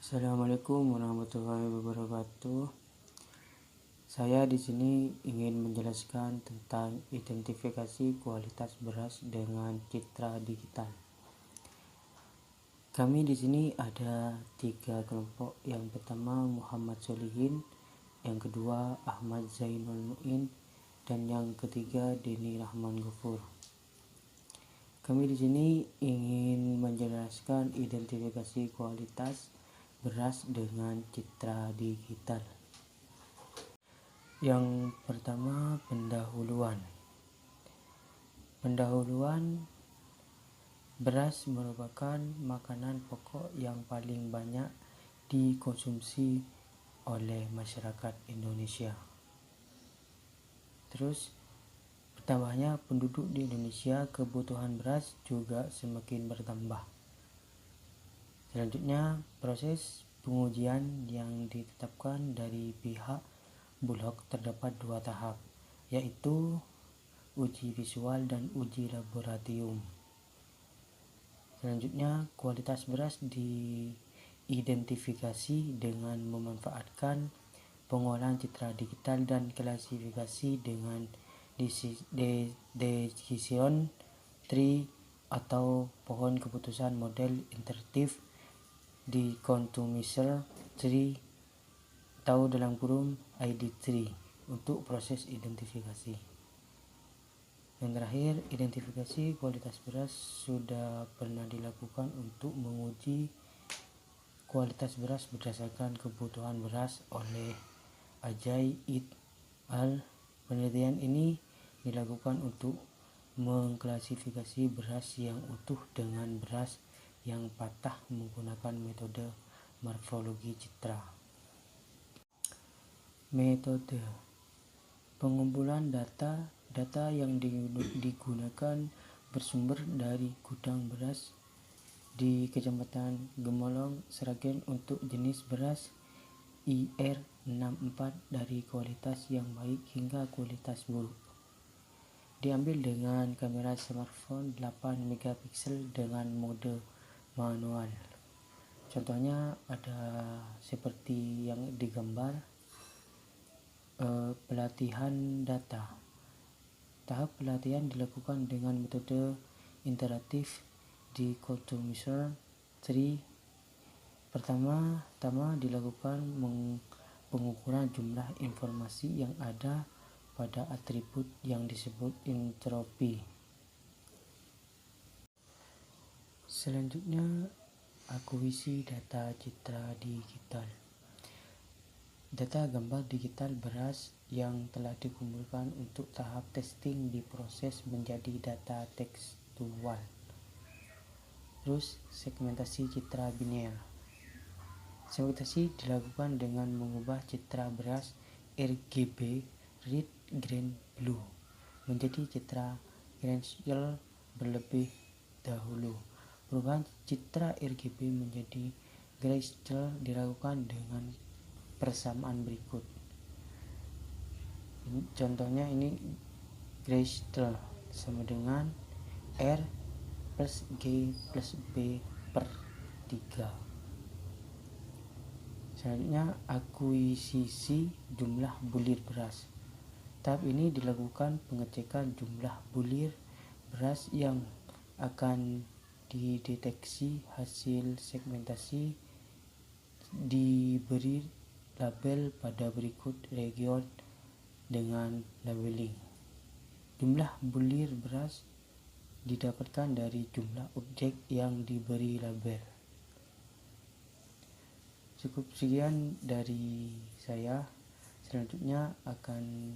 Assalamualaikum warahmatullahi wabarakatuh. Saya di sini ingin menjelaskan tentang identifikasi kualitas beras dengan citra digital. Kami di sini ada 3 kelompok. Yang pertama Muhammad Solihin, yang kedua Ahmad Zainul Muin, dan yang ketiga Denny Rahman Ghafur. Kami di sini ingin menjelaskan identifikasi kualitas beras dengan citra digital. Yang pertama, pendahuluan. Beras merupakan makanan pokok yang paling banyak dikonsumsi oleh masyarakat Indonesia. Terus, bertambahnya penduduk di Indonesia, kebutuhan beras juga semakin bertambah. Selanjutnya, proses pengujian yang ditetapkan dari pihak Bulog terdapat 2 tahap, yaitu uji visual dan uji laboratorium. Selanjutnya, kualitas beras diidentifikasi dengan memanfaatkan pengolahan citra digital dan klasifikasi dengan decision tree atau pohon keputusan model interaktif di consumer tree atau dalam kurung ID3 untuk proses identifikasi. Yang terakhir, identifikasi kualitas beras sudah pernah dilakukan untuk menguji kualitas beras berdasarkan kebutuhan beras oleh Ajay et al. Penelitian ini dilakukan untuk mengklasifikasi beras yang utuh dengan beras yang patah menggunakan metode morfologi citra. Metode pengumpulan data yang digunakan bersumber dari gudang beras di Kecamatan Gemolong, Sragen untuk jenis beras IR64 dari kualitas yang baik hingga kualitas buruk. Diambil dengan kamera smartphone 8 megapiksel dengan mode manual. Contohnya ada seperti yang digambar. Pelatihan data. Tahap pelatihan dilakukan dengan metode interaktif di consumer tree. Pertama dilakukan pengukuran jumlah informasi yang ada pada atribut yang disebut entropi. Selanjutnya, akuisisi data citra digital. Data gambar digital beras yang telah dikumpulkan untuk tahap testing diproses menjadi data tekstual. Terus, segmentasi citra biner. Segmentasi dilakukan dengan mengubah citra beras RGB red, green, blue menjadi citra grayscale berlebih dahulu. Perubahan citra RGB menjadi grayscale dilakukan dengan persamaan berikut. Contohnya ini grayscale sama dengan R plus G plus B per 3. Selanjutnya, akuisisi jumlah bulir beras. Tahap ini dilakukan pengecekan jumlah bulir beras yang akan dideteksi. Hasil segmentasi diberi label pada berikut region dengan labeling. Jumlah bulir beras didapatkan dari jumlah objek yang diberi label. Cukup sekian dari saya. Selanjutnya akan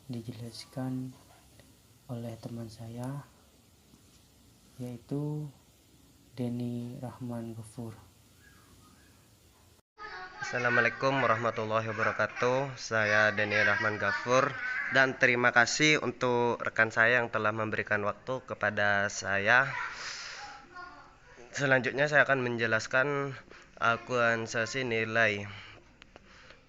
dijelaskan oleh teman saya, yaitu Denny Rahman Ghafur. Assalamualaikum warahmatullahi wabarakatuh. Saya Denny Rahman Ghafur dan terima kasih untuk rekan saya yang telah memberikan waktu kepada saya. Selanjutnya saya akan menjelaskan akuisisi nilai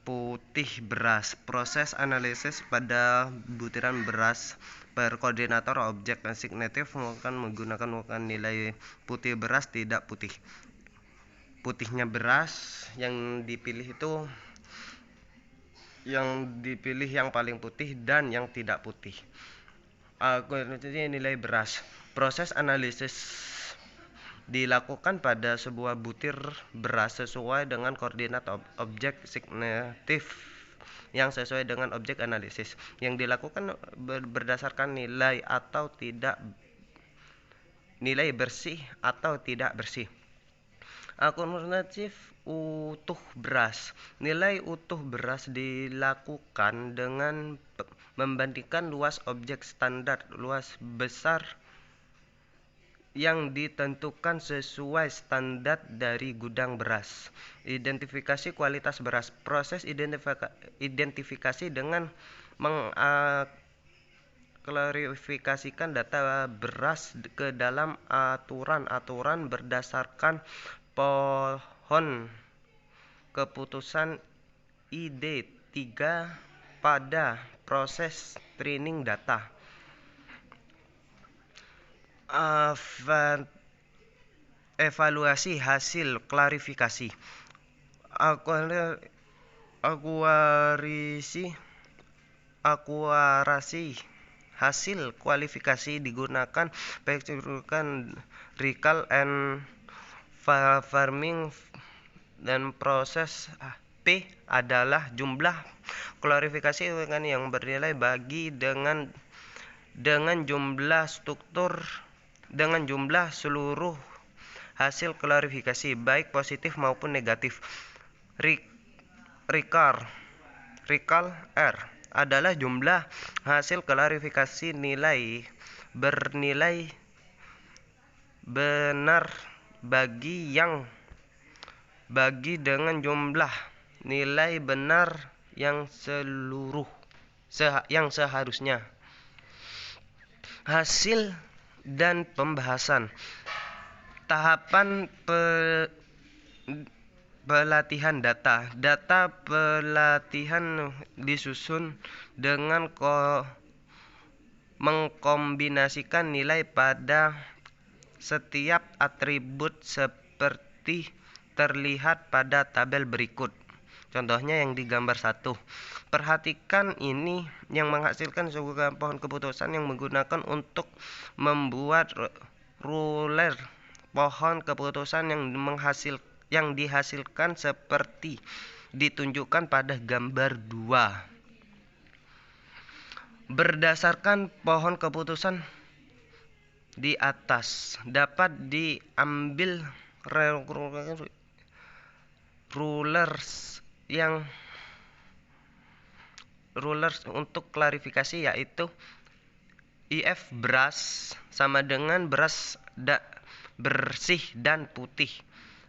putih beras. Proses analisis pada butiran beras per koordinator objek asignatif menggunakan nilai putih beras tidak putih. putihnya beras, yang dipilih yang paling putih dan yang tidak putih. Nilai beras. Proses analisis dilakukan pada sebuah butir beras sesuai dengan koordinat objek signitif yang sesuai dengan objek analisis, yang dilakukan berdasarkan nilai bersih atau tidak bersih. Akumulatif utuh beras. Nilai utuh beras dilakukan dengan membandingkan luas objek standar luas besar yang ditentukan sesuai standar dari gudang beras. Identifikasi kualitas beras. Proses identifikasi dengan mengklarifikasikan data beras ke dalam aturan-aturan berdasarkan pohon keputusan ID3 pada proses training data. Evaluasi hasil klarifikasi. Akurasi hasil kualifikasi digunakan berdasarkan recall and farming, dan proses P adalah jumlah klarifikasi yang bernilai bagi dengan jumlah struktur dengan jumlah seluruh hasil klarifikasi baik positif maupun negatif. Recall R adalah jumlah hasil klarifikasi bernilai benar bagi dengan jumlah nilai benar yang seharusnya. Hasil dan pembahasan. Tahapan pelatihan data. Data pelatihan disusun dengan mengkombinasikan nilai pada setiap atribut seperti terlihat pada tabel berikut. Contohnya yang di gambar 1. Perhatikan ini yang menghasilkan sebuah pohon keputusan yang menggunakan untuk membuat ruler pohon keputusan yang dihasilkan seperti ditunjukkan pada gambar 2. Berdasarkan pohon keputusan di atas dapat diambil rulers untuk klarifikasi, yaitu IF beras sama dengan beras bersih dan putih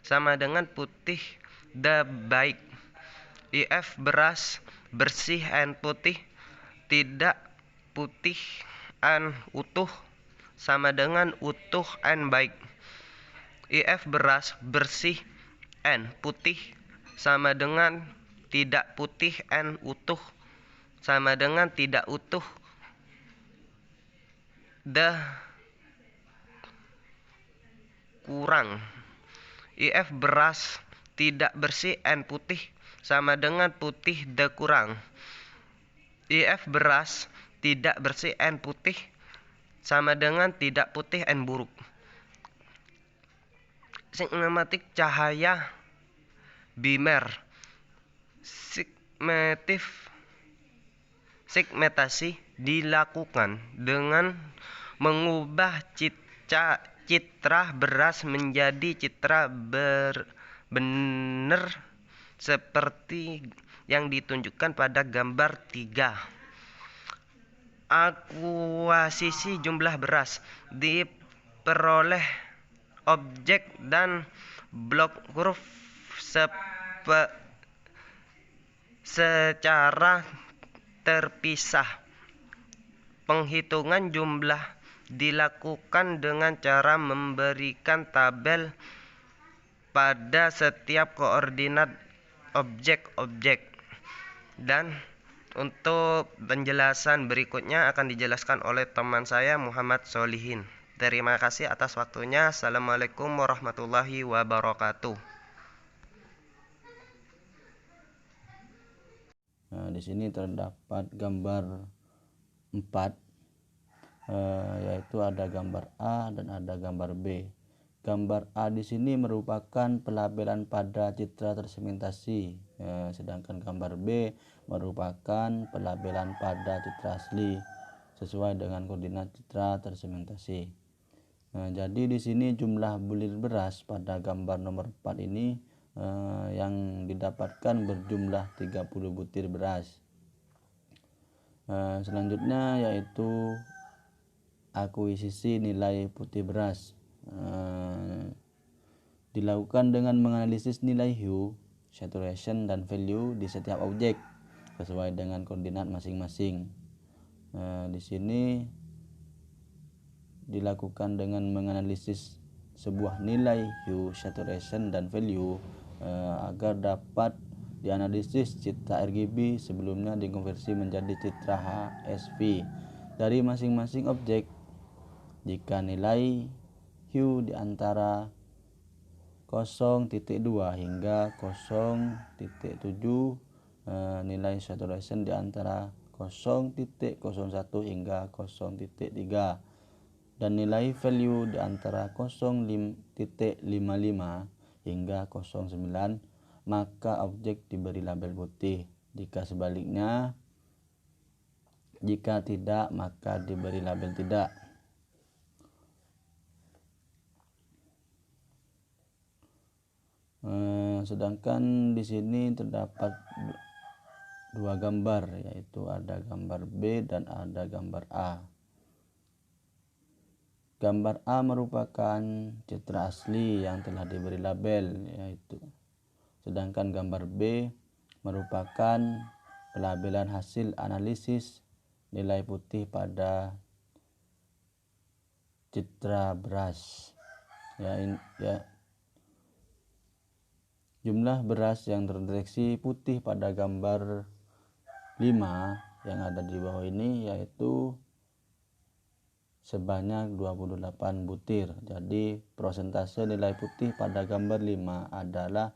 sama dengan putih baik. IF beras bersih and putih tidak putih and utuh sama dengan utuh and baik. IF beras bersih and putih sama dengan tidak putih and utuh sama dengan tidak utuh kurang. IF beras tidak bersih and putih sama dengan putih kurang. IF beras tidak bersih and putih sama dengan tidak putih and buruk. Sinematik cahaya bimer. Segmentasi dilakukan dengan mengubah citra beras menjadi citra benar seperti yang ditunjukkan pada gambar 3. Akuisisi jumlah beras diperoleh objek dan blok huruf secara terpisah. Penghitungan jumlah dilakukan dengan cara memberikan tabel pada setiap koordinat objek-objek, dan untuk penjelasan berikutnya akan dijelaskan oleh teman saya Muhammad Solihin. Terima kasih atas waktunya. Assalamualaikum warahmatullahi wabarakatuh. Di sini terdapat gambar 4, yaitu ada gambar A dan ada gambar B. Gambar A di sini merupakan pelabelan pada citra tersegmentasi, sedangkan gambar B merupakan pelabelan pada citra asli sesuai dengan koordinat citra tersegmentasi. Jadi di sini jumlah bulir beras pada gambar nomor 4 ini yang didapatkan berjumlah 30 butir beras. Selanjutnya yaitu akuisisi nilai putih beras. Dilakukan dengan menganalisis nilai hue, saturation, dan value di setiap objek sesuai dengan koordinat masing-masing. Di sini dilakukan dengan menganalisis sebuah nilai hue, saturation, dan value agar dapat dianalisis citra RGB sebelumnya dikonversi menjadi citra HSV dari masing-masing objek. Jika nilai hue di antara 0.2 hingga 0.7, nilai saturation di antara 0.01 hingga 0.3, dan nilai value di antara 0.55 hingga 0.9, maka objek diberi label putih. Jika sebaliknya, jika tidak, maka diberi label tidak. Sedangkan di sini terdapat dua gambar, yaitu ada gambar B dan ada gambar A. Gambar A merupakan citra asli yang telah diberi label, yaitu, sedangkan gambar B merupakan pelabelan hasil analisis nilai putih pada citra beras. Jumlah beras yang terdeteksi putih pada gambar 5 yang ada di bawah ini yaitu sebanyak 28 butir. Jadi persentase nilai putih pada gambar 5 adalah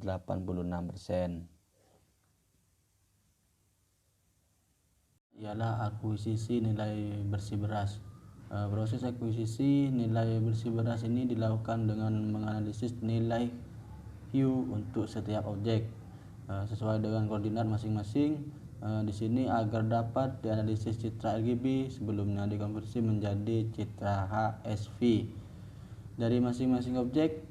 86%. Ialah akuisisi nilai bersih beras. Proses akuisisi nilai bersih beras ini dilakukan dengan menganalisis nilai hue untuk setiap objek sesuai dengan koordinat masing-masing. Di sini agar dapat dianalisis citra RGB sebelumnya dikonversi menjadi citra HSV dari masing-masing objek.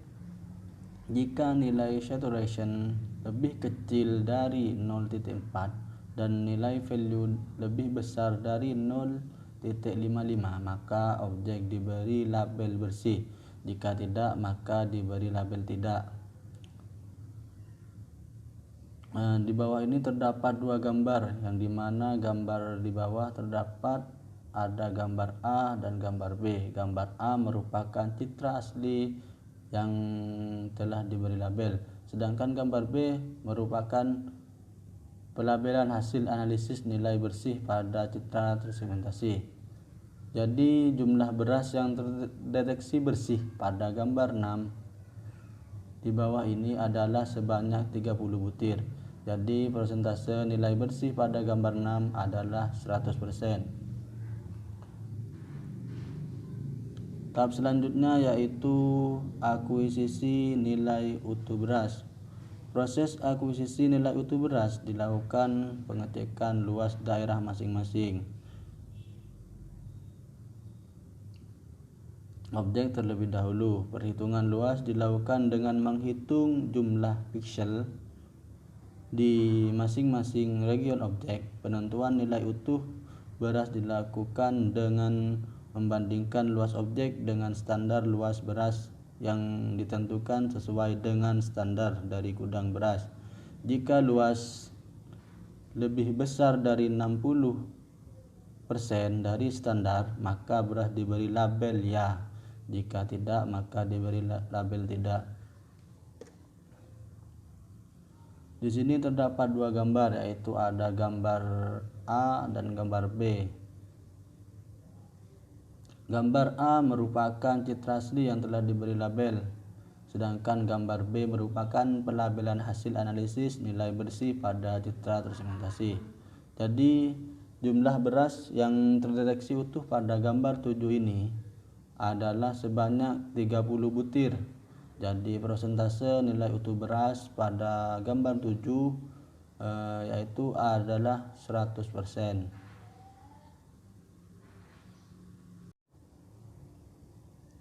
Jika nilai saturation lebih kecil dari 0.4 dan nilai value lebih besar dari 0.55, maka objek diberi label bersih. Jika tidak, maka diberi label tidak. Di bawah ini terdapat dua gambar, yang dimana gambar di bawah terdapat ada gambar A dan gambar B. Gambar A merupakan citra asli yang telah diberi label, sedangkan gambar B merupakan pelabelan hasil analisis nilai bersih pada citra tersegmentasi. Jadi jumlah beras yang terdeteksi bersih pada gambar 6 di bawah ini adalah sebanyak 30 butir. Jadi persentase nilai bersih pada gambar 6 adalah 100%. Tahap selanjutnya yaitu akuisisi nilai utuh beras. Proses akuisisi nilai utuh beras dilakukan pengecekan luas daerah masing-masing objek terlebih dahulu. Perhitungan luas dilakukan dengan menghitung jumlah piksel di masing-masing region objek. Penentuan nilai utuh beras dilakukan dengan membandingkan luas objek dengan standar luas beras yang ditentukan sesuai dengan standar dari gudang beras. Jika luas lebih besar dari 60% dari standar, maka beras diberi label ya. Jika tidak, maka diberi label tidak. Di sini terdapat dua gambar, yaitu ada gambar A dan gambar B. Gambar A merupakan citra asli yang telah diberi label, sedangkan gambar B merupakan pelabelan hasil analisis nilai bersih pada citra tersegmentasi. Jadi jumlah beras yang terdeteksi utuh pada gambar 7 ini adalah sebanyak 30 butir. Jadi persentase nilai utuh beras pada gambar 7 yaitu adalah 100%.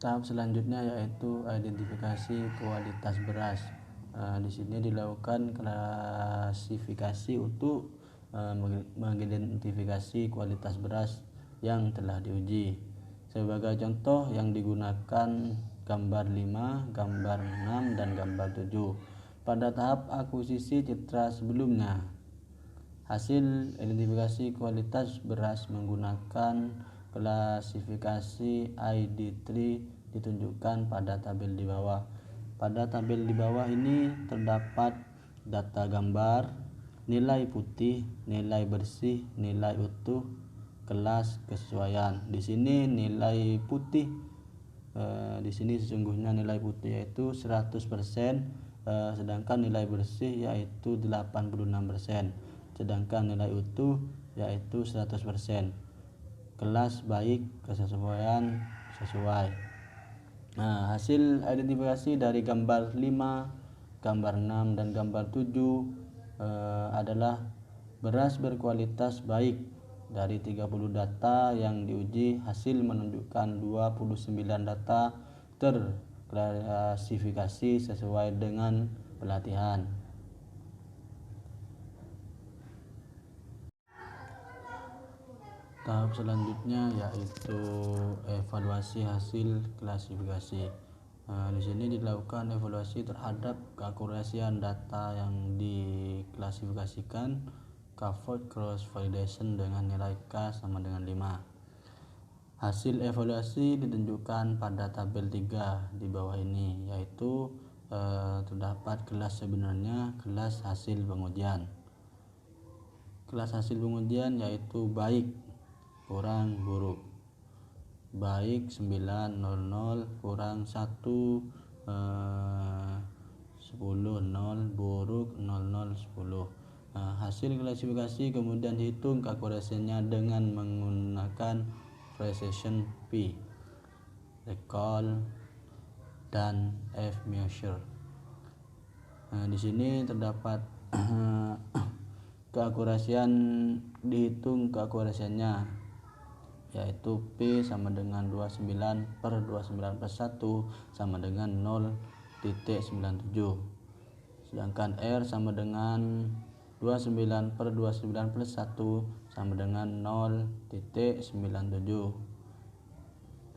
Tahap selanjutnya yaitu identifikasi kualitas beras. Di sini dilakukan klasifikasi untuk mengidentifikasi kualitas beras yang telah diuji. Sebagai contoh yang digunakan gambar 5, gambar 6, dan gambar 7. Pada tahap akuisisi citra sebelumnya, hasil identifikasi kualitas beras menggunakan klasifikasi ID3 ditunjukkan pada tabel di bawah. Pada tabel di bawah ini terdapat data gambar, nilai putih, nilai bersih, nilai utuh, kelas, kesesuaian. Di sini nilai putih di sini sesungguhnya nilai putih yaitu 100%, sedangkan nilai bersih yaitu 86%, sedangkan nilai utuh yaitu 100%. Kelas baik, kesesuaian sesuai. Hasil identifikasi dari gambar 5, gambar 6, dan gambar 7 adalah beras berkualitas baik. Dari 30 data yang diuji, hasil menunjukkan 29 data terklasifikasi sesuai dengan pelatihan. Tahap selanjutnya yaitu evaluasi hasil klasifikasi. Di sini dilakukan evaluasi terhadap keakurasian data yang diklasifikasikan, covered cross validation dengan nilai K sama dengan 5. Hasil evaluasi ditunjukkan pada tabel 3 di bawah ini, yaitu terdapat kelas sebenarnya, kelas hasil pengujian. Kelas hasil pengujian yaitu baik, kurang, buruk. Baik 900, kurang 1 10, 0, buruk 00, 10. Hasil klasifikasi kemudian dihitung keakurasiannya dengan menggunakan precision P, recall, dan F measure. Di sini terdapat keakurasian, dihitung keakurasiannya yaitu P sama dengan 29/29 plus 1 sama dengan 0.97, sedangkan R sama dengan 29/29 plus 1 sama dengan 0.97,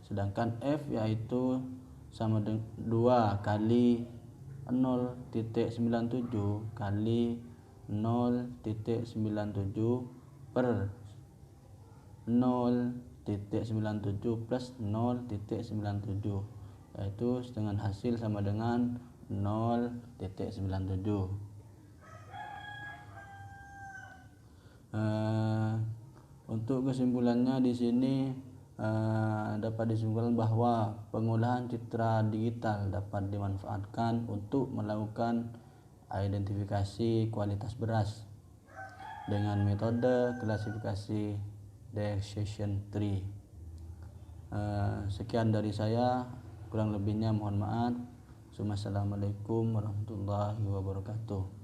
sedangkan F yaitu sama dengan 2 kali 0.97 kali 0.97 per 0.97 plus 0.97, yaitu dengan hasil sama dengan 0.97. Untuk kesimpulannya di sini dapat disimpulkan bahwa pengolahan citra digital dapat dimanfaatkan untuk melakukan identifikasi kualitas beras dengan metode klasifikasi decision tree. Sekian dari saya, kurang lebihnya mohon maaf. Assalamualaikum warahmatullahi wabarakatuh.